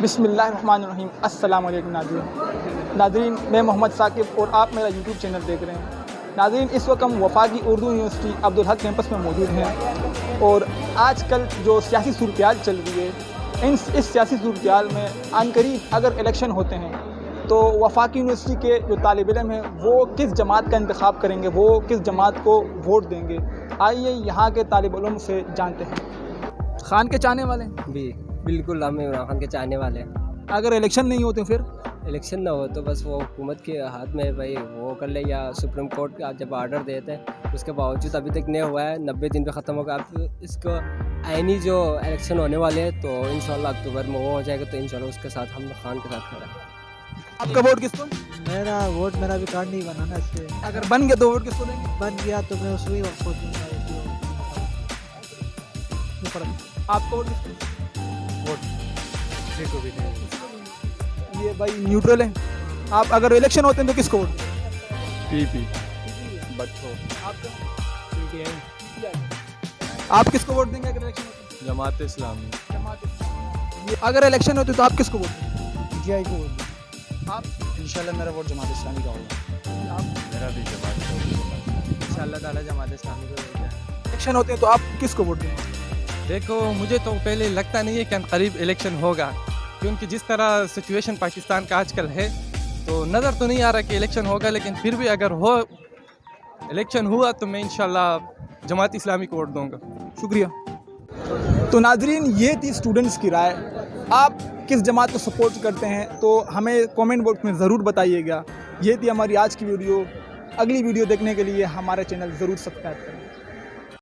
بسم اللہ الرحمن الرحیم۔ السلام علیکم ناظرین، میں محمد ثاقب اور آپ میرا یوٹیوب چینل دیکھ رہے ہیں۔ ناظرین، اس وقت ہم وفاقی اردو یونیورسٹی عبدالحق کیمپس میں موجود ہیں اور آج کل جو سیاسی صورتحال چل رہی ہے، اس سیاسی صورتحال میں عن قریب اگر الیکشن ہوتے ہیں تو وفاقی یونیورسٹی کے جو طالب علم ہیں وہ کس جماعت کا انتخاب کریں گے، وہ کس جماعت کو ووٹ دیں گے؟ آئیے یہاں کے طالب علم سے جانتے ہیں۔ خان کے چاہنے والے ہیں؟ بھی بالکل، ہم عمران خان کے چاہنے والے ہیں۔ اگر الیکشن نہیں ہوتے پھر الیکشن نہ ہو تو بس وہ حکومت کے ہاتھ میں بھائی وہ کر لے، یا سپریم کورٹ کا جب آرڈر دیتے ہیں اس کے باوجود ابھی تک نہیں ہوا ہے، 90 دن پہ ختم ہوگا۔ اب اس کو آئینی جو الیکشن ہونے والے ہیں تو انشاءاللہ اکتوبر میں وہ ہو جائے گا، تو انشاءاللہ اس کے ساتھ ہم خان کے ساتھ کھڑا ہیں۔ آپ کا ووٹ کس کو؟ میرا بھی کارڈ نہیں بنا نا، اس سے اگر بن گیا تو ووٹ کس کو دیں گے؟ بن گیا تو میں اس وہی وقت کو دوں گا۔ آپ کا ووٹ کس کو؟ یہ بھائی نیوٹرل ہے۔ آپ اگر الیکشن ہوتے ہیں تو کس کو ووٹ دیں گے؟ آپ کس کو ووٹ دیں گے اگر الیکشن ہوتے ہیں؟ جماعت اسلامی۔ اگر الیکشن ہوتے تو آپ کس کو ووٹ دیں گے؟ پی ٹی آئی کو ووٹ دوں آپ انشاءاللہ میرا ووٹ جماعت اسلامی کا ہوگا۔ میرا بھی جماعت کا ہوگا۔ انشاءاللہ تعالیٰ جماعت اسلامی کو دے گا۔ الیکشن ہوتے ہیں تو آپ کس کو ووٹ دیں گے؟ دیکھو، مجھے تو پہلے لگتا نہیں ہے کہ قریب الیکشن ہوگا، کیونکہ جس طرح سچویشن پاکستان کا آج کل ہے تو نظر تو نہیں آ رہا کہ الیکشن ہوگا، لیکن پھر بھی اگر الیکشن ہوا تو میں انشاءاللہ جماعت اسلامی کو ووٹ دوں گا۔ شکریہ۔ تو ناظرین، یہ تھی اسٹوڈنٹس کی رائے۔ آپ کس جماعت کو سپورٹ کرتے ہیں تو ہمیں کومنٹ باکس میں ضرور بتائیے گا۔ یہ تھی ہماری آج کی ویڈیو۔ اگلی ویڈیو دیکھنے کے لیے ہمارے چینل ضرور سبسکرائب کریں۔